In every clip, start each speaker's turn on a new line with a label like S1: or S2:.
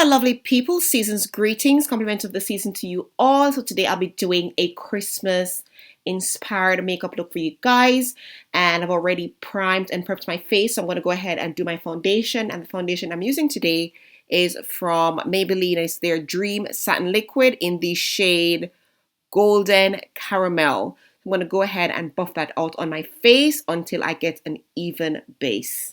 S1: Lovely people, season's greetings, compliments of the season to you all. So today I'll be doing a Christmas inspired makeup look for you guys, and I've already primed and prepped my face, so I'm going to go ahead and do my foundation. And the foundation I'm using today is from Maybelline. It's their Dream Satin Liquid in the shade Golden Caramel. I'm going to go ahead and buff that out on my face until I get an even base.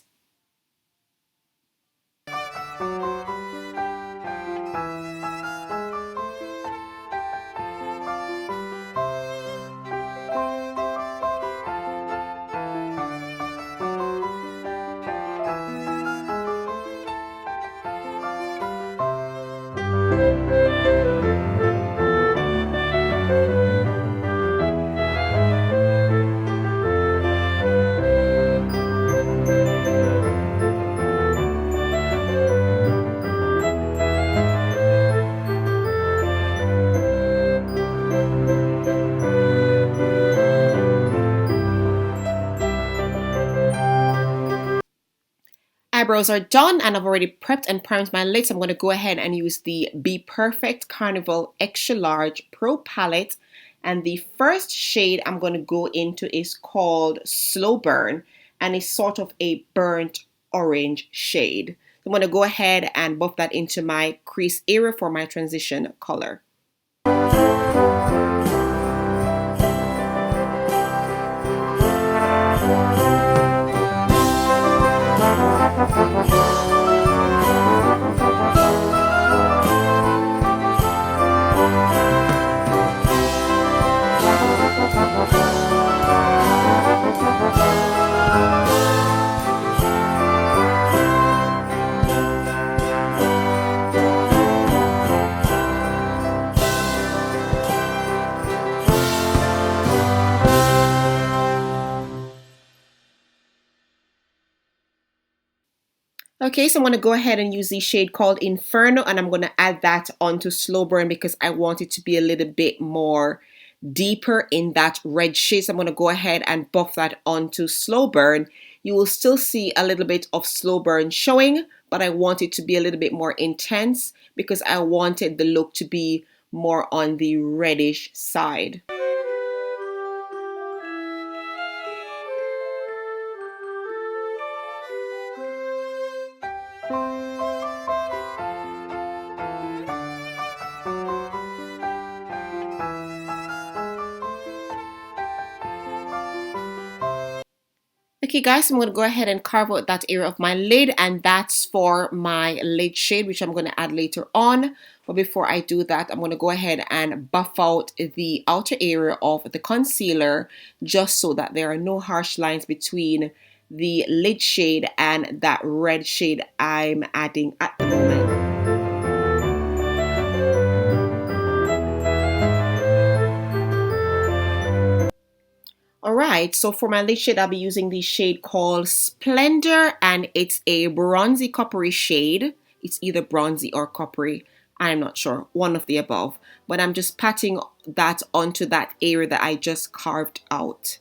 S1: Eyebrows are done and I've already prepped and primed my lids. I'm going to go ahead and use the Be Perfect Carnival Extra Large Pro Palette. And the first shade I'm going to go into is called Slow Burn, and it's sort of a burnt orange shade. I'm going to go ahead and buff that into my crease area for my transition color. Okay, so I'm going to go ahead and use the shade called Inferno, and I'm going to add that onto Slow Burn because I want it to be a little bit more deeper in that red shade. So I'm going to go ahead and buff that onto Slow Burn. You will still see a little bit of Slow Burn showing, but I want it to be a little bit more intense because I wanted the look to be more on the reddish side. Okay guys, I'm going to go ahead and carve out that area of my lid, and that's for my lid shade, which I'm going to add later on. But before I do that, I'm going to go ahead and buff out the outer area of the concealer just so that there are no harsh lines between the lid shade and that red shade I'm adding at the moment. Alright, so for my lid shade, I'll be using the shade called Splendor, and it's a bronzy coppery shade. It's either bronzy or coppery, I'm not sure, one of the above. But I'm just patting that onto that area that I just carved out.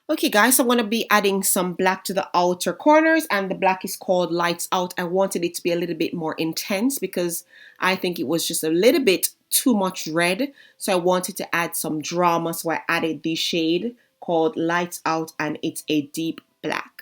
S1: Okay guys, so I'm going to be adding some black to the outer corners, and the black is called Lights Out. I wanted it to be a little bit more intense because I think it was just a little bit too much red. So I wanted to add some drama, so I added the shade called Lights Out, and it's a deep black.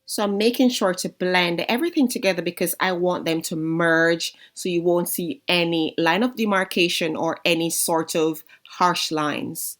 S1: So I'm making sure to blend everything together because I want them to merge so you won't see any line of demarcation or any sort of harsh lines.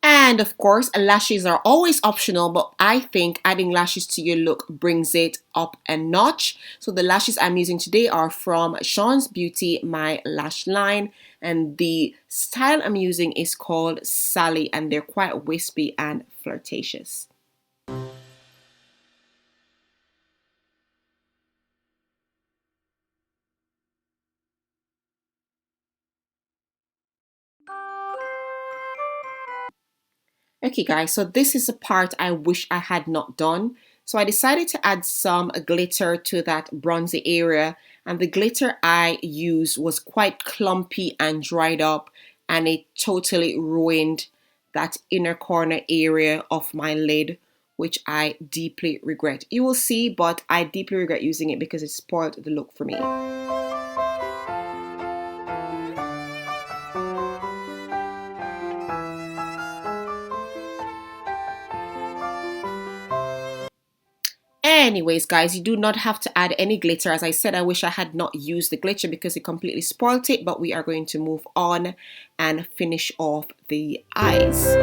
S1: And of course, lashes are always optional, but I think adding lashes to your look brings it up a notch. So the lashes I'm using today are from Shaunz Beauty, my lash line, and the style I'm using is called Sally, and they're quite wispy and flirtatious. Okay guys, so this is a part I wish I had not done. So I decided to add some glitter to that bronzy area, and the glitter I used was quite clumpy and dried up, and it totally ruined that inner corner area of my lid, which I deeply regret. You will see, but I deeply regret using it because it spoiled the look for me. Anyways, guys, you do not have to add any glitter. As I said, I wish I had not used the glitter because it completely spoiled it, but we are going to move on and finish off the eyes.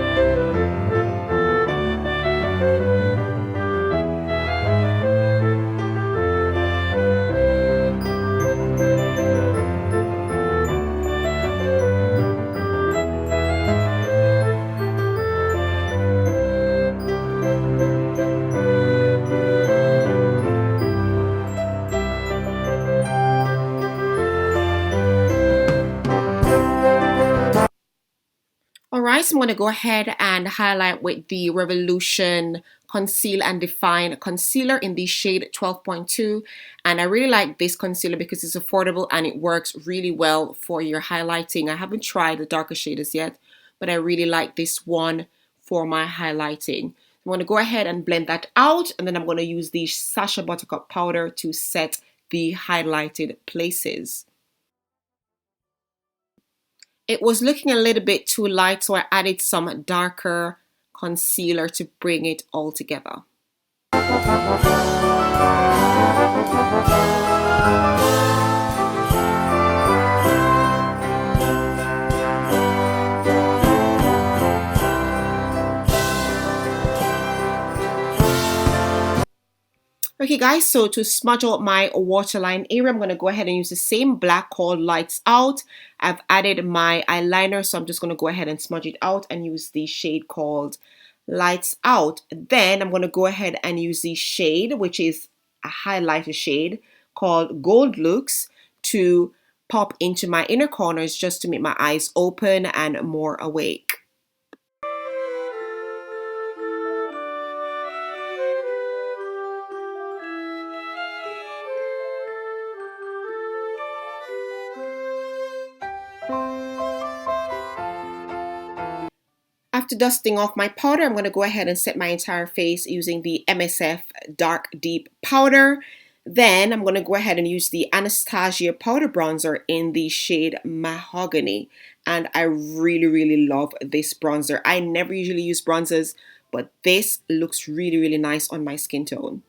S1: Alright, so I'm going to go ahead and highlight with the Revolution Conceal and Define Concealer in the shade 12.2. And I really like this concealer because it's affordable and it works really well for your highlighting. I haven't tried the darker shaders yet, but I really like this one for my highlighting. I'm going to go ahead and blend that out, and then I'm going to use the Sacha Buttercup powder to set the highlighted places. It was looking a little bit too light, so I added some darker concealer to bring it all together. Okay guys, so to smudge out my waterline area, I'm going to go ahead and use the same black called Lights Out. I've added my eyeliner, so I'm just going to go ahead and smudge it out and use the shade called Lights Out. Then I'm going to go ahead and use the shade, which is a highlighter shade called Gold Looks, to pop into my inner corners just to make my eyes open and more awake. After dusting off my powder, I'm going to go ahead and set my entire face using the MSF Dark Deep Powder. Then I'm going to go ahead and use the Anastasia Powder Bronzer in the shade Mahogany. And I really love this bronzer. I never usually use bronzers, but this looks really, really nice on my skin tone.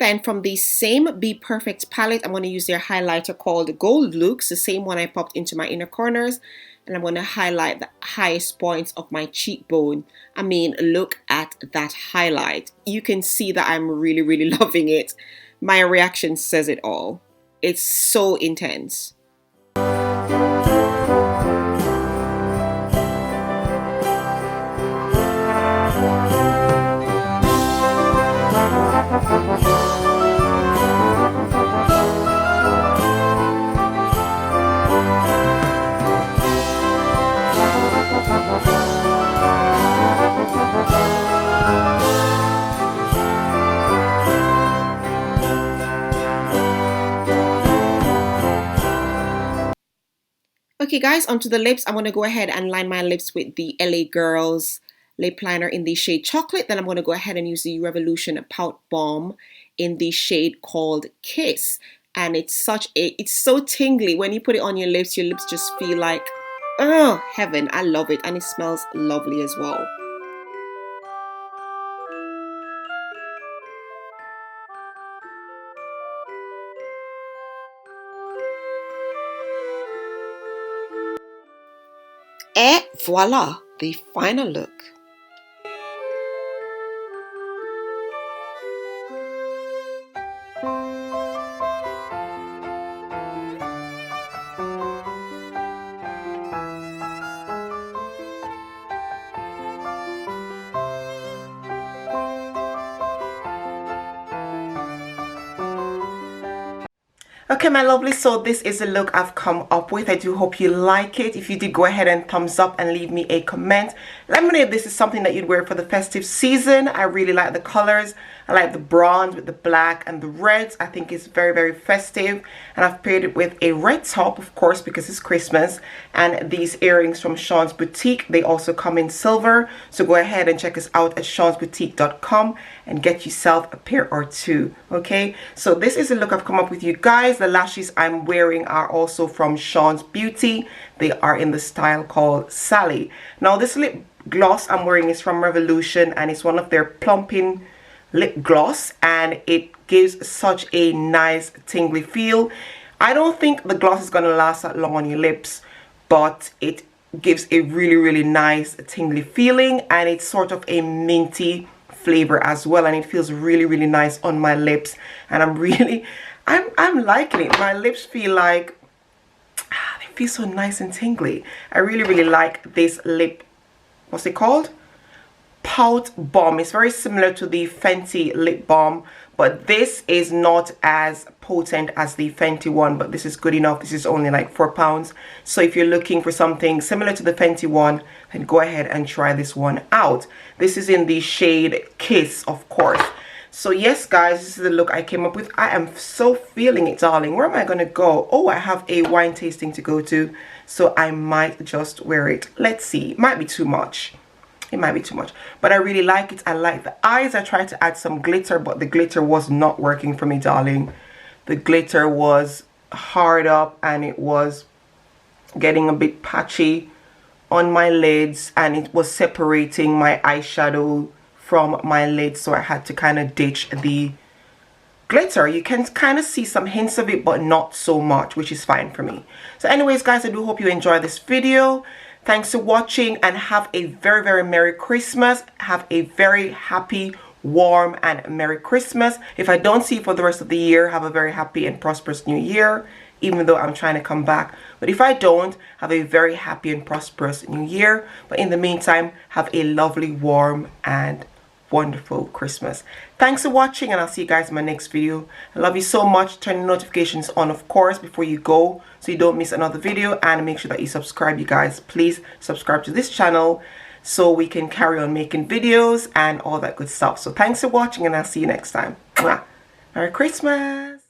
S1: Then from the same Be Perfect palette, I'm going to use their highlighter called Gold Looks, the same one I popped into my inner corners. And I'm going to highlight the highest points of my cheekbone. I mean, look at that highlight. You can see that I'm really, really loving it. My reaction says it all. It's so intense. Okay guys, onto the lips. I'm going to go ahead and line my lips with the LA Girls lip liner in the shade Chocolate. Then I'm going to go ahead and use the Revolution Pout Balm in the shade called Kiss. And it's so tingly. When you put it on your lips just feel like, oh, heaven. I love it. And it smells lovely as well. Et voila, the final look. Okay, my lovely, so this is the look I've come up with. I do hope you like it. If you did, go ahead and thumbs up and leave me a comment. Let me know if this is something that you'd wear for the festive season. I really like the colors. I like the bronze with the black and the reds. I think it's very, very festive. And I've paired it with a red top, of course, because it's Christmas. And these earrings from Shaunz Boutique. They also come in silver. So go ahead and check us out at shaunzboutique.com and get yourself a pair or two. Okay, so this is the look I've come up with, you guys. The lashes I'm wearing are also from Shaunz Beauty. They are in the style called Sally. Now this lip gloss I'm wearing is from Revolution, and it's one of their plumping lip gloss, and it gives such a nice tingly feel. I don't think the gloss is going to last that long on your lips, but it gives a really, really nice tingly feeling, and it's sort of a minty flavor as well, and it feels really, really nice on my lips. And I'm liking it. My lips feel like they feel so nice and tingly. I really, really like this lip, what's it called? Pout Balm. It's very similar to the Fenty lip balm, but this is not as potent as the Fenty one, but this is good enough. This is only like £4. So if you're looking for something similar to the Fenty one, then go ahead and try this one out. This is in the shade Kiss, of course. So yes guys, this is the look I came up with. I am so feeling it, darling. Where am I gonna go? Oh, I have a wine tasting to go to, so I might just wear it. Let's see. It might be too much. It might be too much, but I really like it. I like the eyes. I tried to add some glitter, but the glitter was not working for me, darling. The glitter was hard up and it was getting a bit patchy on my lids, and it was separating my eyeshadow from my lids, so I had to kind of ditch the glitter. You can kind of see some hints of it, but not so much, which is fine for me. So anyways guys, I do hope you enjoy this video. Thanks for watching, and have a very, very Merry Christmas. Have a very happy, warm, and Merry Christmas. If I don't see you for the rest of the year, have a very happy and prosperous New Year, even though I'm trying to come back. But if I don't, have a very happy and prosperous New Year. But in the meantime, have a lovely, warm, and wonderful Christmas. Thanks for watching, and I'll see you guys in my next video. I love you so much. Turn the notifications on, of course, before you go, so you don't miss another video, and make sure that you subscribe, you guys. Please subscribe to this channel so we can carry on making videos and all that good stuff. So thanks for watching, and I'll see you next time. Mwah. Merry Christmas.